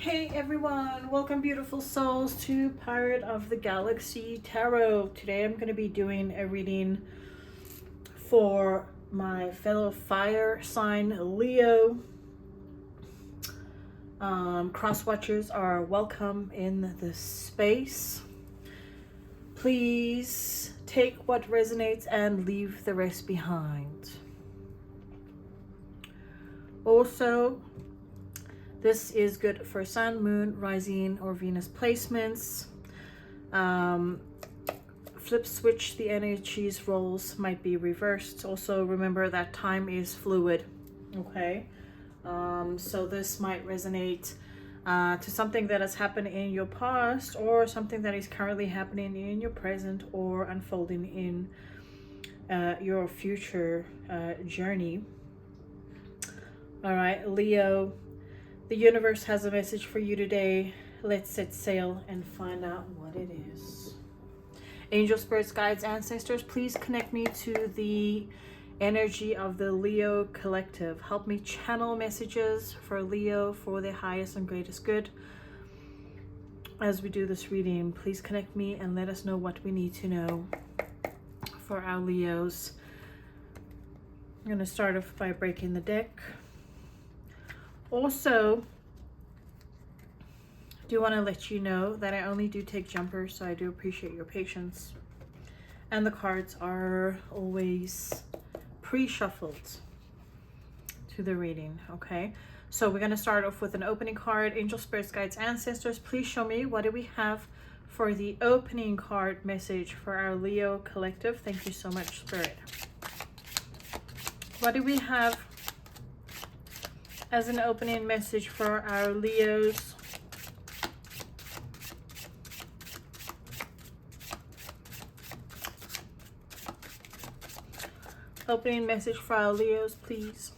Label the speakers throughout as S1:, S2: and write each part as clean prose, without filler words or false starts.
S1: Hey everyone, welcome beautiful souls to Pirate of the Galaxy Tarot. Today I'm going to be doing a reading for my fellow fire sign Leo. Cross watchers are welcome in this space. Please take what resonates and leave the rest behind. Also, this is good for sun, moon, rising, or Venus placements. Flip switch, the energies roles might be reversed. Also remember that time is fluid. Okay. So this might resonate to something that has happened in your past, or something that is currently happening in your present, or unfolding in your future journey. All right, Leo. The universe has a message for you today. Let's set sail and find out what it is. Angel spirits, guides, ancestors, please connect me to the energy of the Leo collective. Help me channel messages for Leo for their highest and greatest good. As we do this reading, please connect me and let us know what we need to know for our Leos. I'm going to start off by breaking the deck. Also, do want to let you know that I only do take jumpers, so I do appreciate your patience. And the cards are always pre-shuffled to the reading, okay? So we're going to start off with an opening card. Angel spirits, guides, ancestors, please show me what do we have for the opening card message for our Leo collective. Thank you so much, Spirit. What do we have as an opening message for our Leos? Opening message for our Leos, please.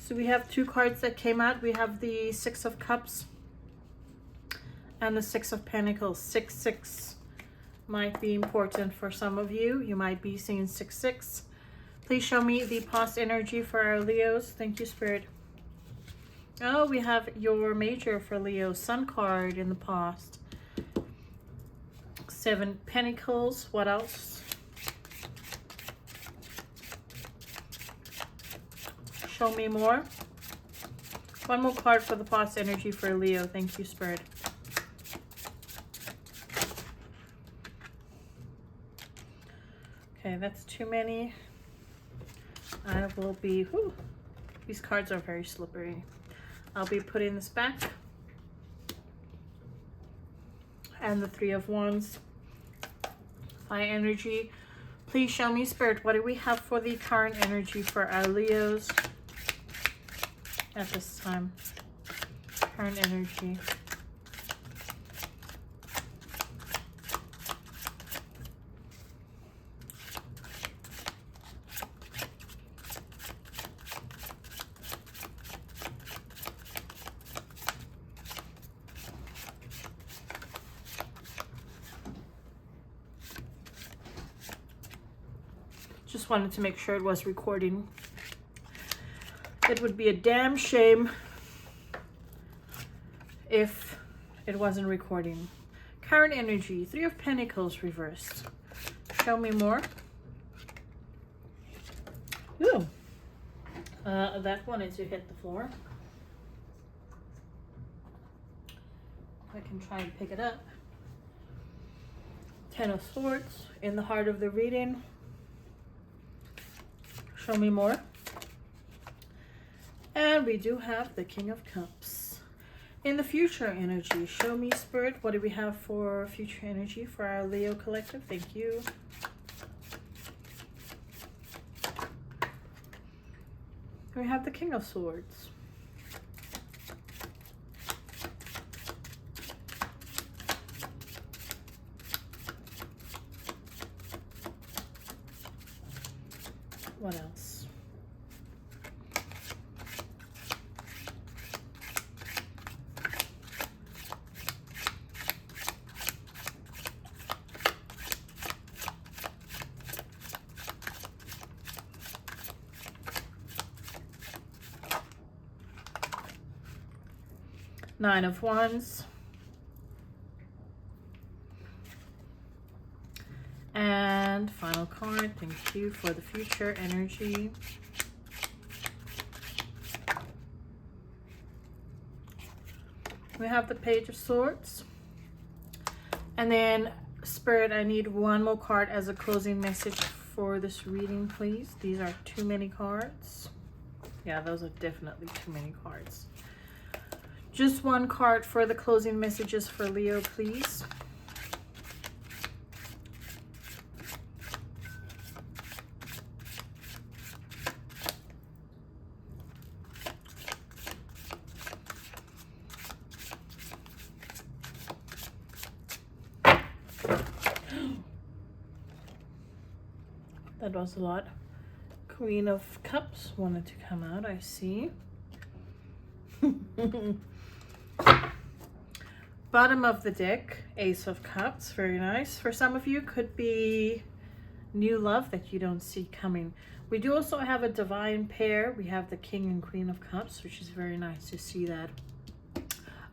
S1: So we have two cards that came out. We have the Six of Cups and the Six of Pentacles. 6-6 might be important for some of you. You might be seeing 6-6. Please show me the past energy for our Leos. Thank you, Spirit. Oh, we have your major for Leo, Sun card in the past. 7 Pentacles. What else? Show me more. One more card for the past energy for Leo. Thank you, Spirit. Okay, that's too many. I will be... Whew, these cards are very slippery. I'll be putting this back. And the Three of Wands. High energy. Please show me, Spirit, what do we have for the current energy for our Leos at this time? Current energy. Just wanted to make sure it was recording. It would be a damn shame if it wasn't recording. Current energy, 3 of Pentacles reversed. Show me more. Ooh. That wanted to hit the floor. I can try and pick it up. 10 of Swords in the heart of the reading. Show me more. And we do have the King of Cups. In the future energy, show me, Spirit, what do we have for future energy for our Leo collective? Thank you. We have the King of Swords. Nine of Wands. And final card, thank you, for the future energy. We have the Page of Swords. And then, Spirit, I need one more card as a closing message for this reading, please. These are too many cards. Yeah, those are definitely too many cards. Just one card for the closing messages for Leo, please. That was a lot. Queen of Cups wanted to come out, I see. Bottom of the deck, Ace of Cups, very nice. For some of you, could be new love that you don't see coming. We do also have a divine pair. We have the King and Queen of Cups, which is very nice to see that.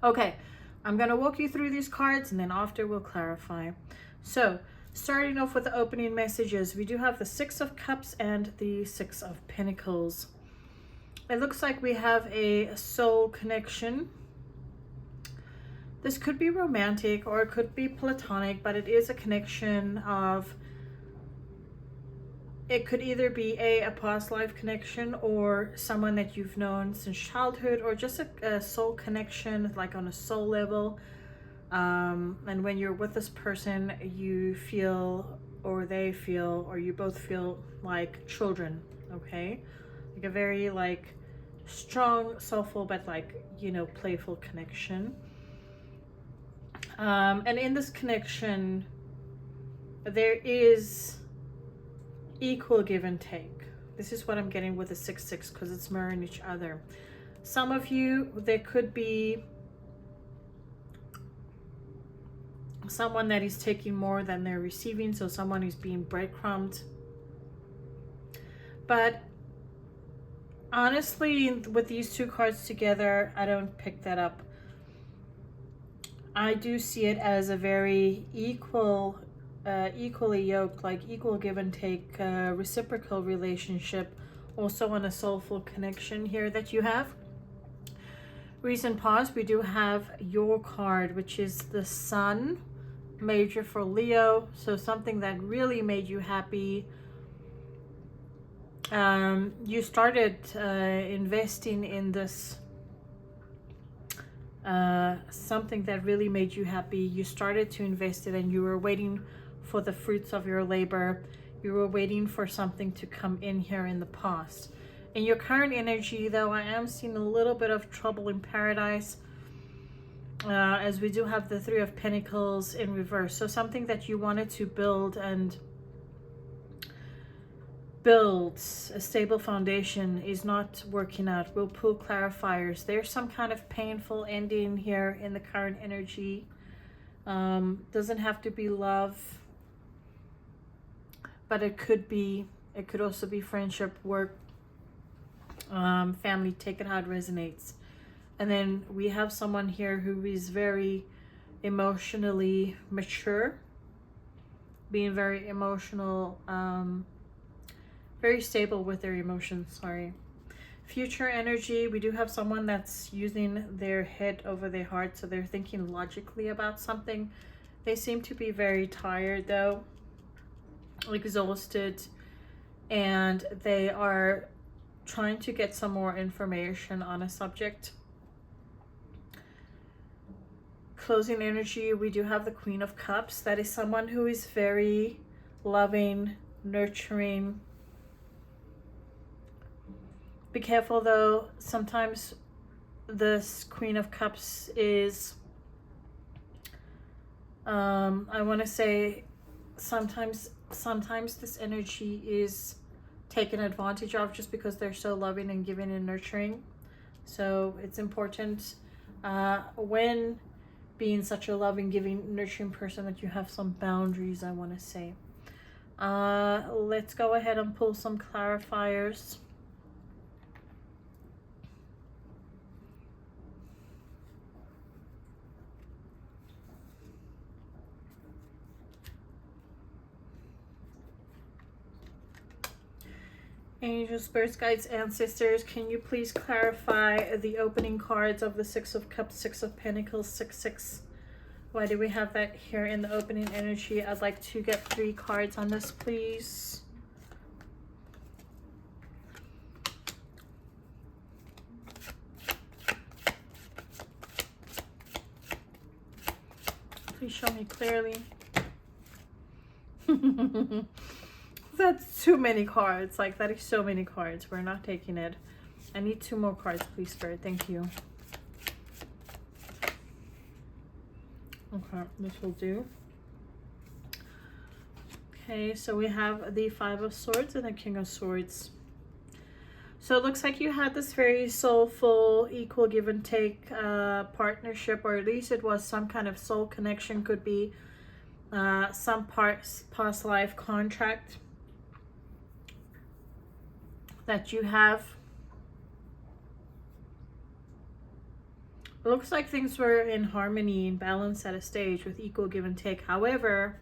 S1: Okay, I'm going to walk you through these cards and then after we'll clarify. So, starting off with the opening messages, we do have the Six of Cups and the Six of Pentacles. It looks like we have a soul connection. This could be romantic or it could be platonic, but it is a connection of, it could either be a past life connection or someone that you've known since childhood, or just a soul connection, like on a soul level. And when you're with this person, you feel, or they feel, or you both feel like children, okay? Like a very like strong, soulful, but like, you know, playful connection. And in this connection, there is equal give and take. This is what I'm getting with the 6-6 because it's mirroring each other. Some of you, there could be someone that is taking more than they're receiving, so someone who's being breadcrumbed. But honestly, with these two cards together, I don't pick that up. I do see it as a very equally yoked, like equal give and take, reciprocal relationship, also on a soulful connection here that you have. Recent past, we do have your card, which is the Sun, major for Leo, so something that really made you happy. You started investing in this, something that really made you happy. You started to invest it and you were waiting for the fruits of your labor. You were waiting for something to come in here in the past. In your current energy, though, I am seeing a little bit of trouble in paradise, as we do have the Three of Pentacles in reverse. So something that you wanted to build and build a stable foundation is not working out. We'll pull clarifiers. There's some kind of painful ending here in the current energy. Doesn't have to be love, but it could also be friendship, work, family. Take it how it resonates. And then we have someone here who is very emotionally mature, being very emotional, very stable with their emotions, sorry. Future energy, we do have someone that's using their head over their heart, so they're thinking logically about something. They seem to be very tired though, exhausted, and they are trying to get some more information on a subject. Closing energy, we do have the Queen of Cups. That is someone who is very loving, nurturing. Be careful though, sometimes this Queen of Cups is, I want to say, sometimes this energy is taken advantage of just because they're so loving and giving and nurturing. So it's important when being such a loving, giving, nurturing person that you have some boundaries, I want to say. Let's go ahead and pull some clarifiers. Angels, spirits, guides, ancestors, can you please clarify the opening cards of the Six of Cups, Six of Pentacles, 6-6? Why do we have that here in the opening energy? I'd like to get 3 cards on this, please. Please show me clearly. That's too many cards. Like, that is so many cards. We're not taking it. I need 2 more cards, please, Spirit. Thank you. Okay, this will do. Okay, so we have the 5 of Swords and the King of Swords. So it looks like you had this very soulful, equal give and take partnership, or at least it was some kind of soul connection. Could be some past life contract that you have. It looks like things were in harmony and balance at a stage with equal give and take. However,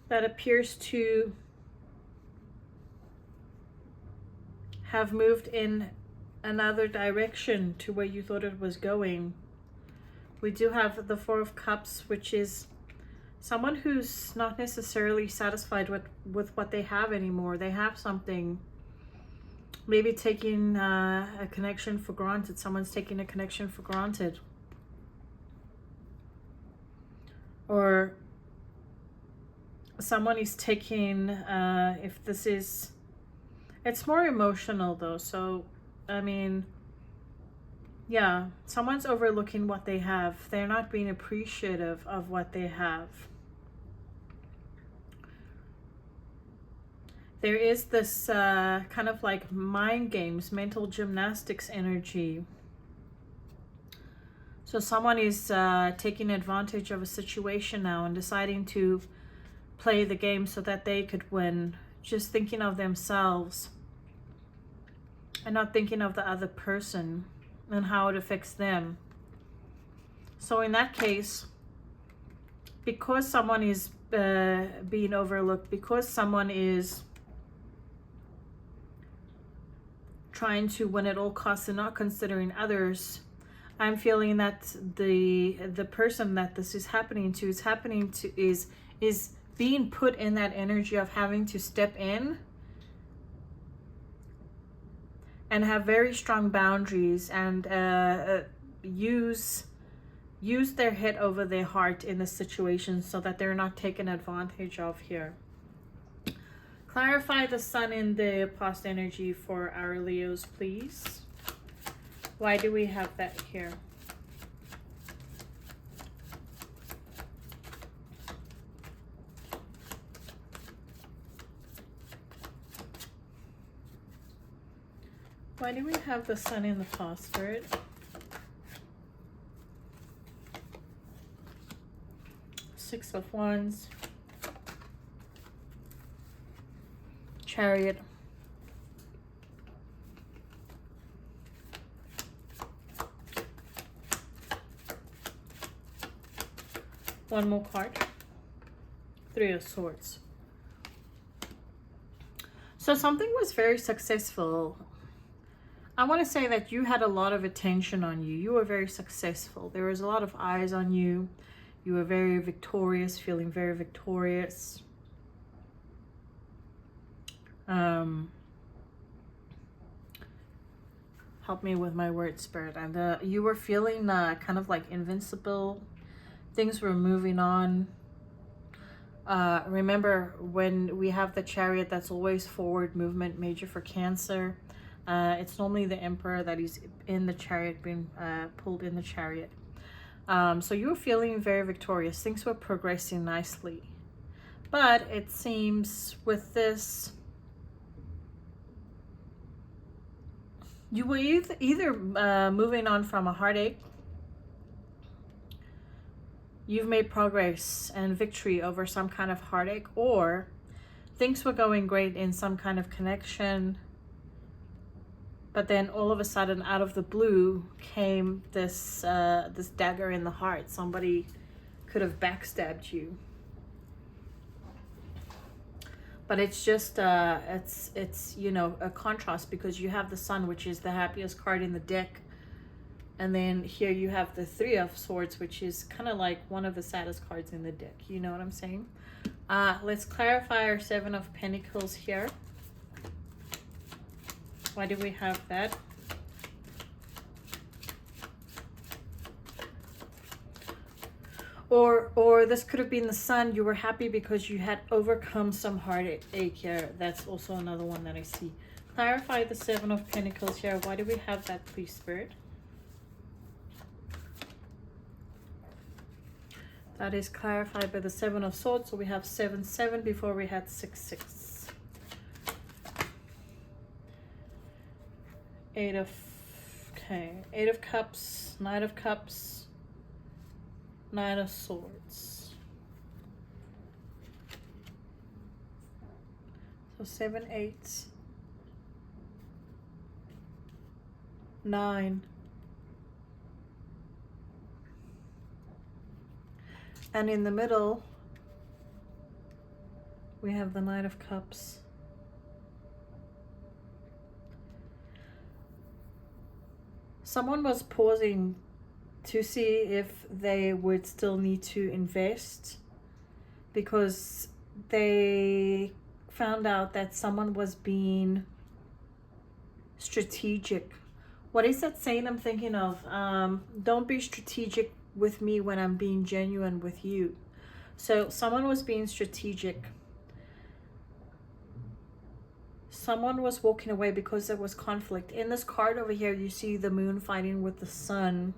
S1: that appears to have moved in another direction to where you thought it was going. We do have the 4 of Cups, which is someone who's not necessarily satisfied with what they have anymore. They have something. Maybe taking a connection for granted. Someone's taking a connection for granted. Or someone is taking, if this is, it's more emotional though. So, I mean, yeah, someone's overlooking what they have. They're not being appreciative of what they have. There is this kind of like mind games, mental gymnastics energy. So someone is taking advantage of a situation now and deciding to play the game so that they could win. Just thinking of themselves and not thinking of the other person and how it affects them. So in that case, because someone is being overlooked, because someone is trying to win at all costs and not considering others, I'm feeling that the person that this is happening to is being put in that energy of having to step in and have very strong boundaries and use their head over their heart in the situation so that they're not taken advantage of here. Clarify the Sun in the past energy for our Leos, please. Why do we have that here? Why do we have the Sun in the past, Spirit? Six of Wands. Chariot. One more card. 3 of Swords. So something was very successful. I want to say that you had a lot of attention on you. You were very successful. There was a lot of eyes on you. You were very victorious, feeling very victorious. Help me with my word, Spirit. And you were feeling kind of like invincible. Things were moving on. Remember, when we have the Chariot, that's always forward movement, major for Cancer. It's normally the Emperor that is in the Chariot, being pulled in the Chariot. So you were feeling very victorious. Things were progressing nicely. But it seems with this, you were either moving on from a heartache. You've made progress and victory over some kind of heartache, or things were going great in some kind of connection. But then all of a sudden, out of the blue, came this this dagger in the heart. Somebody could have backstabbed you. But it's just it's you know, a contrast, because you have the Sun, which is the happiest card in the deck, and then here you have the Three of Swords, which is kind of like one of the saddest cards in the deck. You know what I'm saying? Let's clarify our Seven of Pentacles here. Why do we have that? Or this could have been the Sun. You were happy because you had overcome some heartache here. That's also another one that I see. Clarify the Seven of Pentacles here. Why do we have that, please, Spirit? That is clarified by the Seven of Swords. So we have 7, 7 before we had 6, 6. 8 of, okay, 8 of Cups, 9 of Cups, 9 of Swords. So 7, 8, 9. And in the middle, we have the Knight of Cups. Someone was pausing to see if they would still need to invest, because they found out that someone was being strategic. What is that saying I'm thinking of? Don't be strategic with me when I'm being genuine with you. So someone was being strategic. Someone was walking away because there was conflict. In this card over here, you see the Moon fighting with the Sun,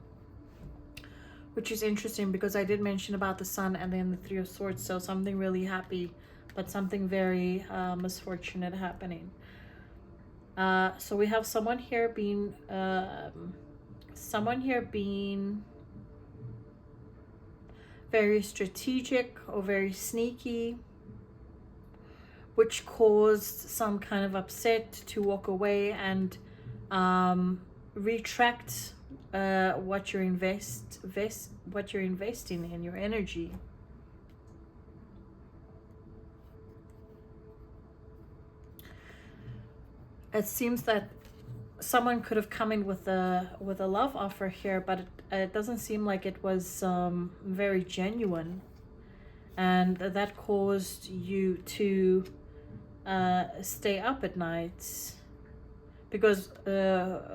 S1: which is interesting because I did mention about the Sun and then the Three of Swords. So something really happy, but something very misfortunate happening. So we have someone here being very strategic or very sneaky, which caused some kind of upset to walk away and retract what you're investing in, your energy. It seems that someone could have come in with a love offer here, but it doesn't seem like it was very genuine, and that caused you to stay up at night, because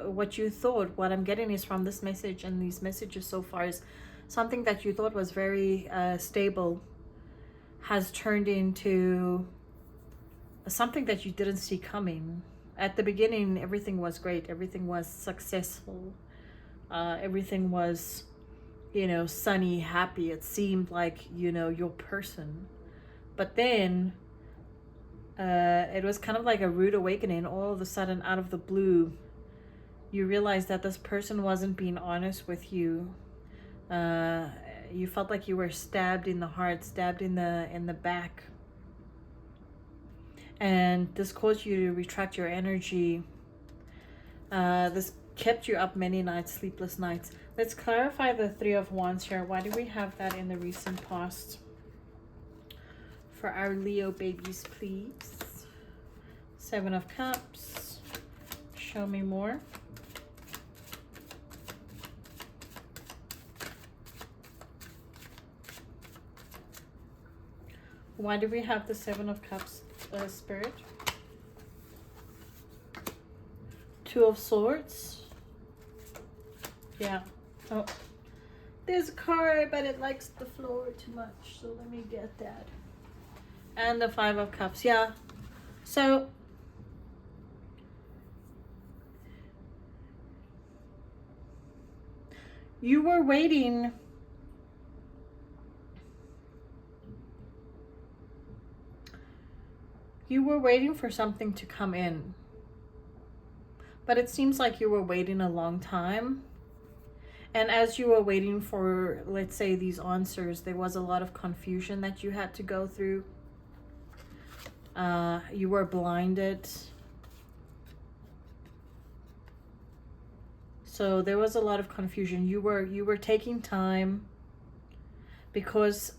S1: what you thought, what I'm getting is from this message and these messages so far, is something that you thought was very stable has turned into something that you didn't see coming. At the beginning, everything was great. Everything was successful. Everything was, you know, sunny, happy. It seemed like, you know, your person. But then it was kind of like a rude awakening. All of a sudden, out of the blue, you realized that this person wasn't being honest with you. You felt like you were stabbed in the heart, stabbed in the back. And this caused you to retract your energy. This kept you up many nights, sleepless nights. Let's clarify the Three of Wands here. Why do we have that in the recent past? For our Leo babies, please. Seven of Cups. Show me more. Why do we have the Seven of Cups, Spirit? Two of Swords. Yeah. Oh, there's a card, but it likes the floor too much, so let me get that. And the Five of Cups. Yeah. So you were waiting. You were waiting for something to come in. But it seems like you were waiting a long time. And as you were waiting for, let's say, these answers, there was a lot of confusion that you had to go through. You were blinded. So there was a lot of confusion. You were taking time because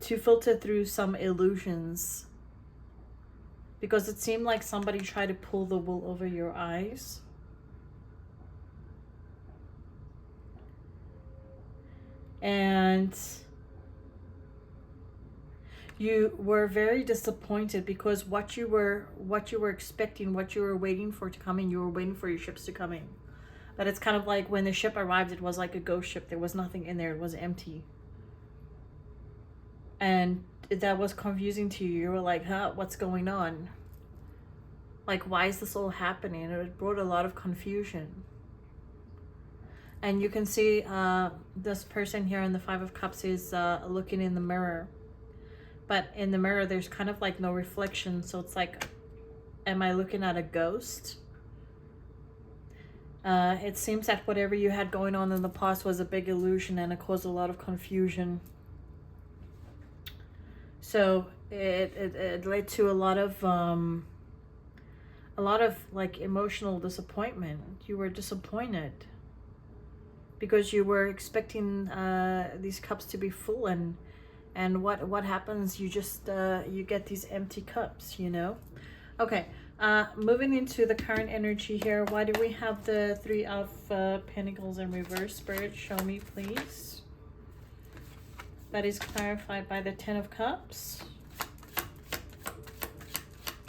S1: to filter through some illusions because it seemed like somebody tried to pull the wool over your eyes. And you were very disappointed because what you were expecting, what you were waiting for to come in, you were waiting for your ships to come in. But it's kind of like when the ship arrived, it was like a ghost ship. There was nothing in there. It was empty. And that was confusing to you. You were like, huh, what's going on? Like, why is this all happening? And it brought a lot of confusion. And you can see this person here in the Five of Cups is looking in the mirror. But in the mirror, there's kind of like no reflection. So it's like, am I looking at a ghost? It seems that whatever you had going on in the past was a big illusion and it caused a lot of confusion. So it led to a lot of like emotional disappointment. You were disappointed because you were expecting these cups to be full, and what happens? You just you get these empty cups, you know. Okay, moving into the current energy here. Why do we have the Three of Pentacles in reverse? Spirit, show me, please. That is clarified by the Ten of Cups.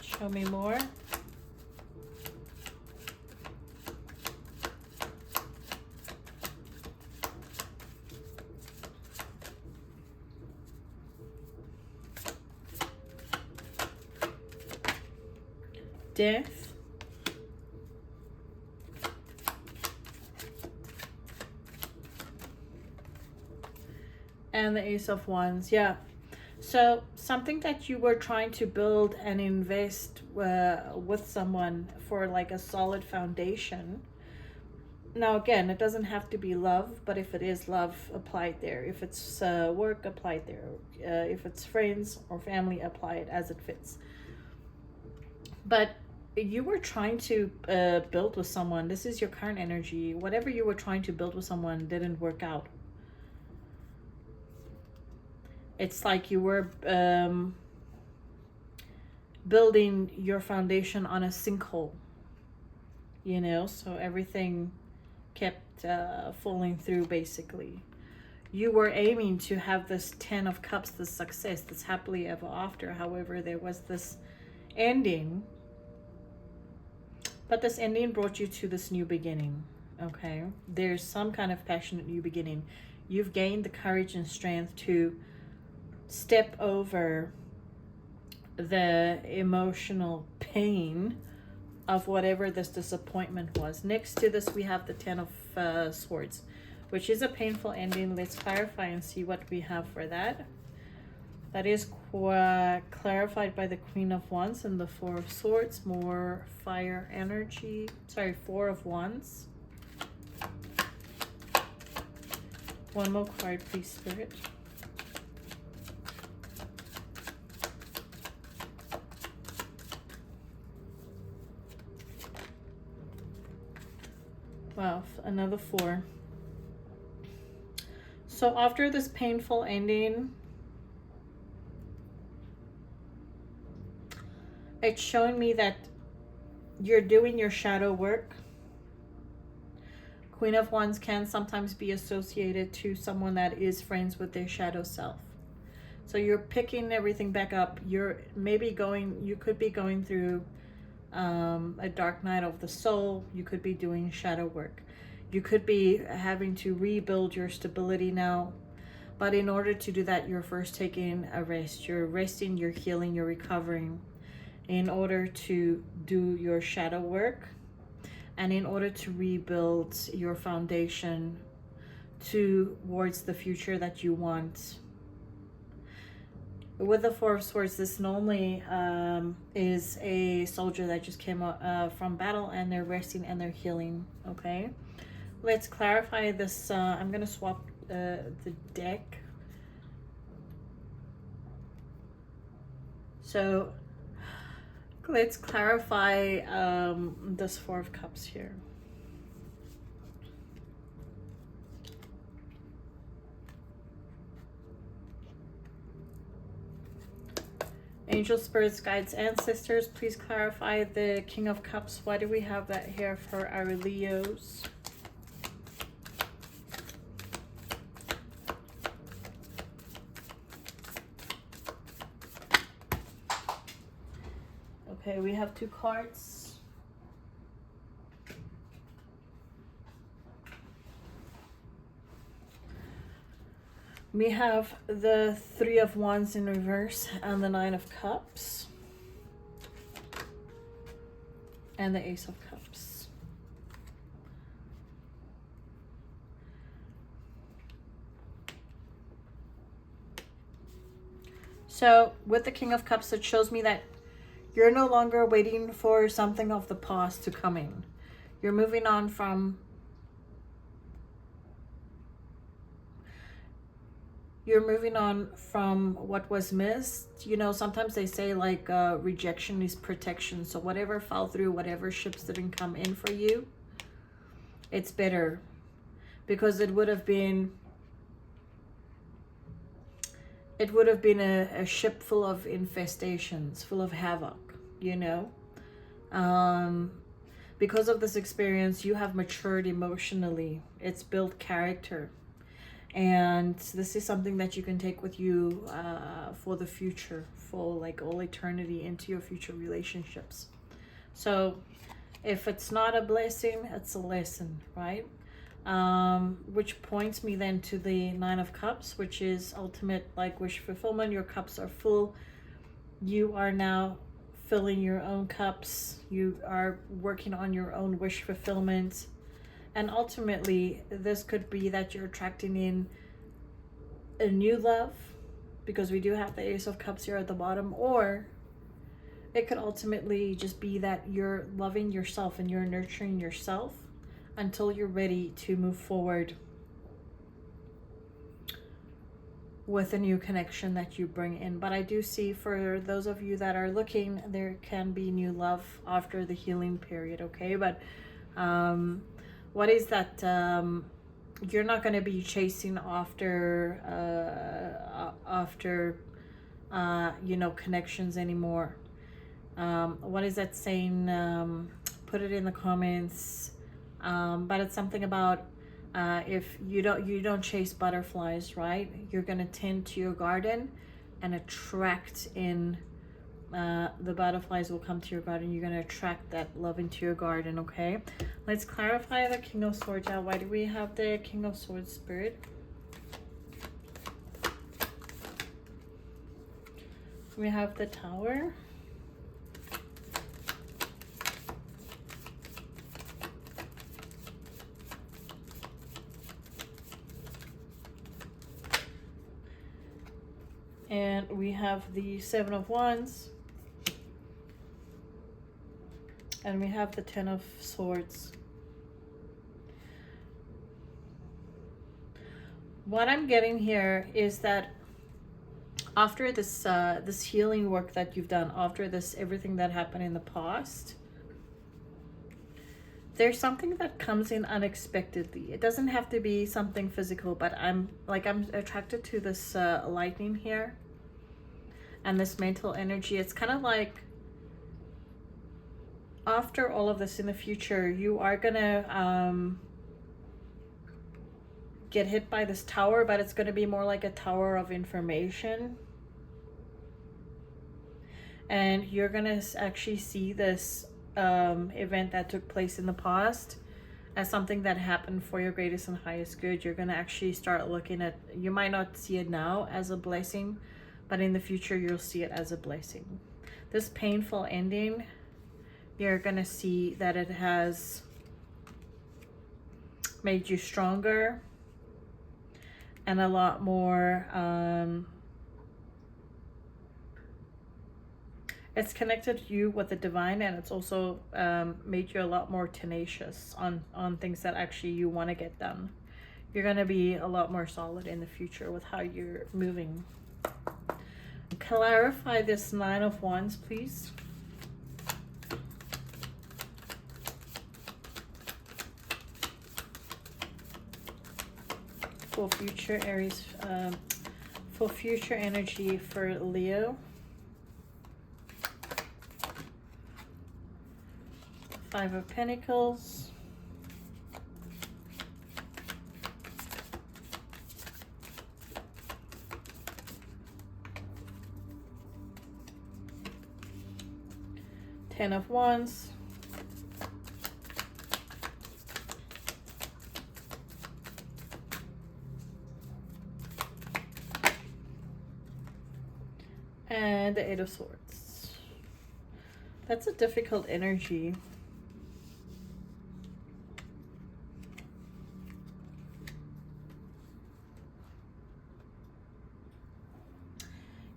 S1: Show me more. Death. And the Ace of Wands. Yeah. So something that you were trying to build and invest with someone for like a solid foundation. Now again, it doesn't have to be love, but if it is love, apply it there. If it's work, apply it there. If it's friends or family, apply it as it fits. But you were trying to build with someone. This is your current energy. Whatever you were trying to build with someone didn't work out. It's like you were building your foundation on a sinkhole, you know, so everything kept falling through basically. You were aiming to have this Ten of Cups, this success, this happily ever after. However, there was this ending, but this ending brought you to this new beginning, okay? There's some kind of passionate new beginning. You've gained the courage and strength to step over the emotional pain of whatever this disappointment was. Next to this, we have the Ten of Swords, which is a painful ending. Let's clarify and see what we have for that. That is clarified by the Queen of Wands and the Four of Swords. More fire energy. Sorry, Four of Wands. One more card, please, Spirit. Wow, another four. So after this painful ending, it's showing me that you're doing your shadow work. Queen of Wands can sometimes be associated to someone that is friends with their shadow self. So you're picking everything back up. You could be going through a dark night of the soul. You could be doing shadow work. You could be having to rebuild your stability now. But in order to do that, you're first taking a rest. You're resting, you're healing, you're recovering in order to do your shadow work and in order to rebuild your foundation towards the future that you want. With the Four of Swords, this normally is a soldier that just came from battle and they're resting and they're healing, okay? Let's clarify this. I'm going to swap the deck. So let's clarify this Four of Cups here. Angel, spirits, guides, ancestors, please clarify the King of Cups. Why do we have that here for our Leos? Okay, we have 2 cards. We have the 3 of Wands in reverse and the 9 of Cups. And the Ace of Cups. So with the King of Cups, it shows me that you're no longer waiting for something of the past to come in. You're moving on from what was missed. You know, sometimes they say like rejection is protection. So whatever fell through, whatever ships didn't come in for you, it's better, because it would have been a ship full of infestations, full of havoc, you know. Because of this experience, you have matured emotionally. It's built character. And this is something that you can take with you for the future, for like all eternity, into your future relationships. So if it's not a blessing, it's a lesson, right? Which points me then to the 9 of Cups, which is ultimate like wish fulfillment. Your cups are full. You are now filling your own cups. You are working on your own wish fulfillment. And ultimately, this could be that you're attracting in a new love, because we do have the Ace of Cups here at the bottom. Or it could ultimately just be that you're loving yourself and you're nurturing yourself until you're ready to move forward with a new connection that you bring in. But I do see, for those of you that are looking, there can be new love after the healing period, okay? But what is that? You're not going to be chasing after you know, connections anymore. What is that saying? Put it in the comments. But it's something about if you don't chase butterflies, right? You're going to tend to your garden and attract in the butterflies will come to your garden. You're going to attract that love into your garden, okay? Let's clarify the King of Swords out. Why do we have the King of Swords, Spirit? We have the Tower. And we have the 7 of Wands. And we have the 10 of Swords. What I'm getting here is that after this this healing work that you've done, after this everything that happened in the past, there's something that comes in unexpectedly. It doesn't have to be something physical, but I'm attracted to this lightning here and this mental energy. It's kind of like after all of this in the future, you are gonna get hit by this tower, but it's gonna be more like a tower of information. And you're gonna actually see this event that took place in the past as something that happened for your greatest and highest good. You're gonna actually start looking at, you might not see it now as a blessing, but in the future you'll see it as a blessing. This painful ending, you're gonna see that it has made you stronger and a lot more it's connected you with the divine, and it's also made you a lot more tenacious on things that actually you want to get done. You're going to be a lot more solid in the future with how you're moving. Clarify this 9 of Wands, please. For future Aries, for future energy for Leo. Five of Pentacles. Ten of Wands. And the Eight of Swords. That's a difficult energy.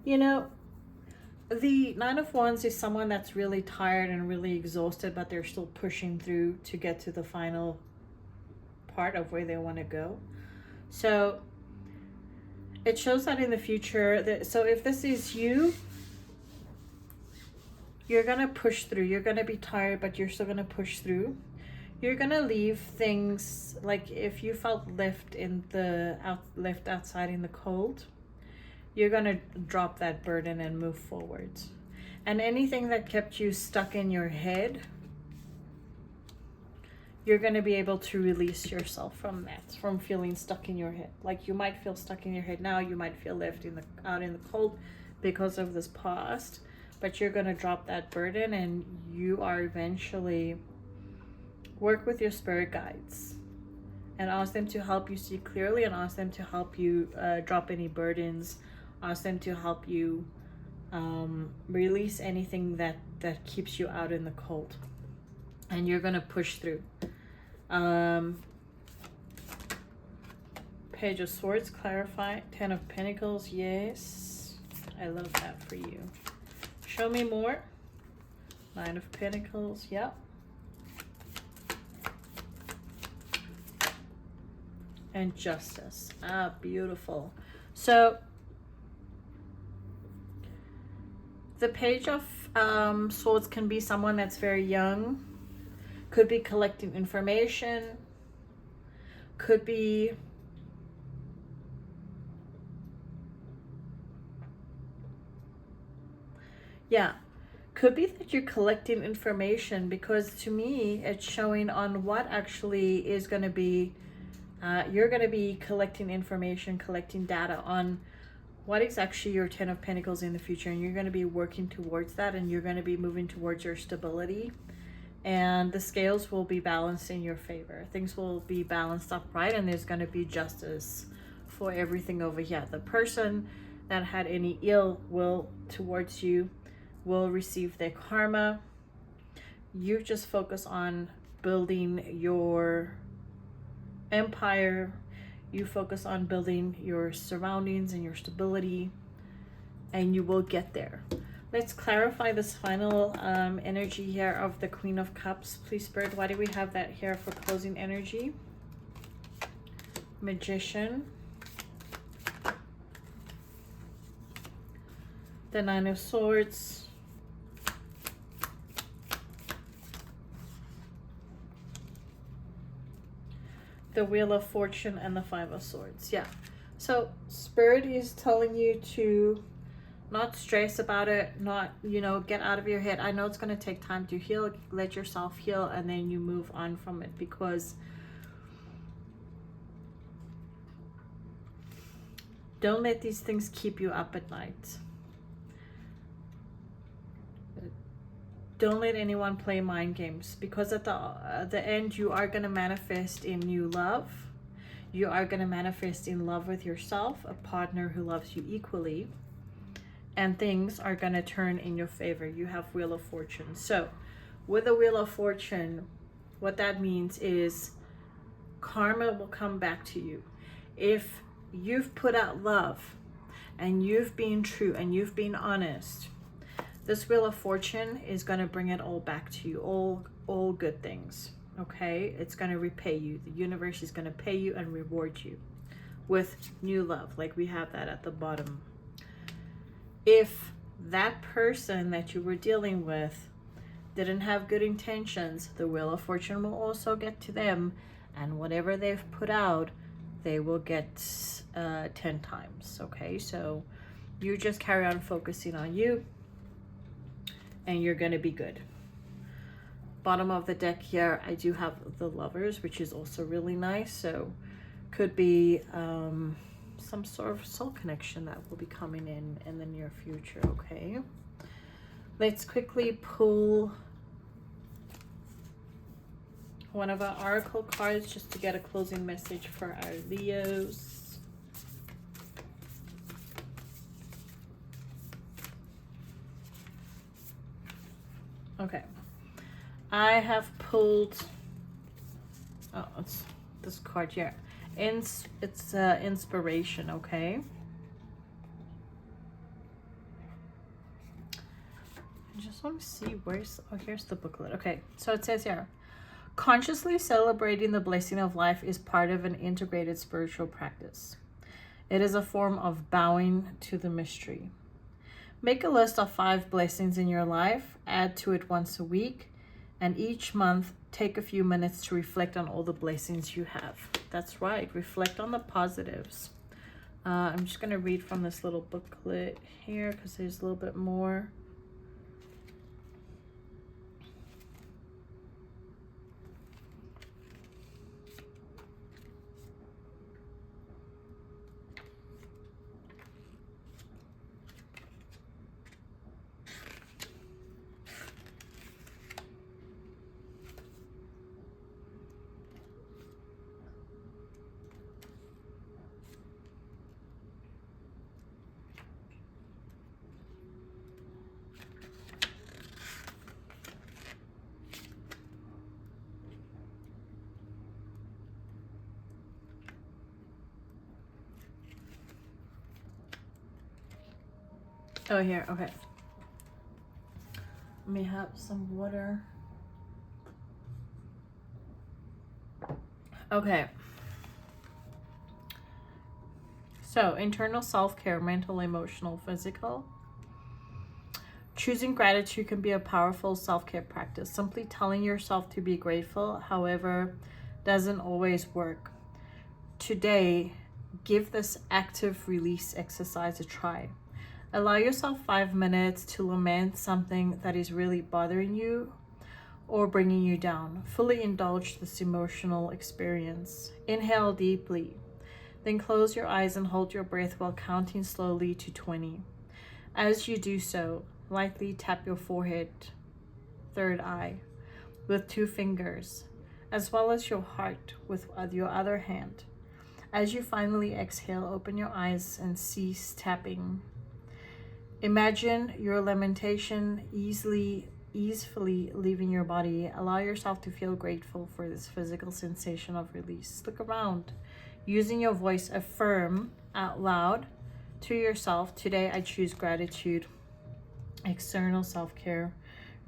S1: You know, the Nine of Wands is someone that's really tired and really exhausted, but they're still pushing through to get to the final part of where they want to go. So it shows that in the future, so if this is you, you're going to push through. You're going to be tired, but you're still going to push through. You're going to leave things, like if you felt left outside in the cold, you're going to drop that burden and move forward. And anything that kept you stuck in your head, you're going to be able to release yourself from that, from feeling stuck in your head. Like you might feel stuck in your head now, you might feel left out in the cold because of this past, but you're going to drop that burden and you are eventually work with your spirit guides and ask them to help you see clearly, and ask them to help you drop any burdens, ask them to help you release anything that keeps you out in the cold, and you're going to push through. Page of Swords, clarify. Ten of Pentacles, yes. I love that for you. Show me more. Nine of Pentacles, yep. And Justice. Ah, beautiful. So the Page of Swords can be someone that's very young, could be collecting information, could be could be that you're collecting information, because to me it's showing on what actually is going to be you're going to be collecting information, collecting data on what is actually your Ten of Pentacles in the future, and you're going to be working towards that, and you're going to be moving towards your stability, and the scales will be balanced in your favor. Things will be balanced upright, and there's going to be justice for everything over here. The person that had any ill will towards you will receive their karma. You just focus on building your empire. You focus on building your surroundings and your stability, and you will get there. Let's clarify this final energy here of the Queen of Cups. Please, Spirit, why do we have that here for closing energy? Magician. The Nine of Swords. The Wheel of Fortune and the Five of Swords. Yeah. So Spirit is telling you to not stress about it, not, get out of your head. I know it's going to take time to heal. Let yourself heal, and then you move on from it, because don't let these things keep you up at night. Don't let anyone play mind games, because at the end you are going to manifest in new love. You are going to manifest in love with yourself, a partner who loves you equally, and things are going to turn in your favor. You have Wheel of Fortune. So with the Wheel of Fortune, what that means is karma will come back to you. If you've put out love and you've been true and you've been honest, this Wheel of Fortune is going to bring it all back to you, all good things, okay? It's going to repay you. The universe is going to pay you and reward you with new love, like we have that at the bottom. If that person that you were dealing with didn't have good intentions, the Wheel of Fortune will also get to them, and whatever they've put out, they will get 10 times, okay? So you just carry on focusing on you, and you're going to be good. bottom of the deck here, I do have the Lovers, which is also really nice. So could be some sort of soul connection that will be coming in the near future. Okay, let's quickly pull one of our oracle cards just to get a closing message for our Leos. Okay, I have pulled, oh, it's this card here. It's inspiration. Okay, I just want to see where's, oh, here's the booklet. Okay, so it says here, consciously celebrating the blessing of life is part of an integrated spiritual practice. It is a form of bowing to the mystery. Make a list of 5 blessings in your life, add to it once a week, and each month take a few minutes to reflect on all the blessings you have. That's right, reflect on the positives. I'm just going to read from this little booklet here because there's a little bit more. Oh, here, okay. Let me have some water. Okay. So, internal self-care, mental, emotional, physical. Choosing gratitude can be a powerful self-care practice. Simply telling yourself to be grateful, however, doesn't always work. Today, give this active release exercise a try. Allow yourself 5 minutes to lament something that is really bothering you or bringing you down. Fully indulge this emotional experience. Inhale deeply. Then close your eyes and hold your breath while counting slowly to 20. As you do so, lightly tap your forehead, third eye, with 2 fingers, as well as your heart with your other hand. As you finally exhale, open your eyes and cease tapping. Imagine your lamentation easily leaving your body. Allow yourself to feel grateful for this physical sensation of release. Look around. Using your voice, affirm out loud to yourself, today I choose gratitude, external self-care,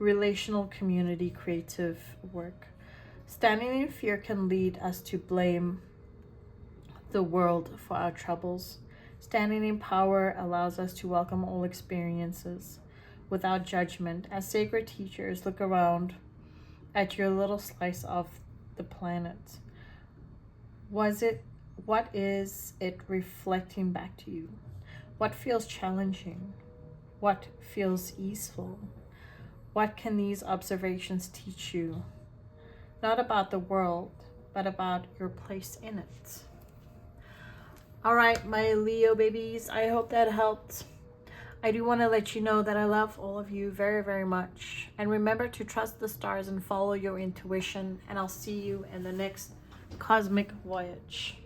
S1: relational community, creative work. Standing in fear can lead us to blame the world for our troubles. Standing in power allows us to welcome all experiences without judgment. As sacred teachers, look around at your little slice of the planet. What is it reflecting back to you? What feels challenging? What feels easeful? What can these observations teach you? Not about the world, but about your place in it. All right, my Leo babies, I hope that helped. I do want to let you know that I love all of you very, very much. And remember to trust the stars and follow your intuition. And I'll see you in the next cosmic voyage.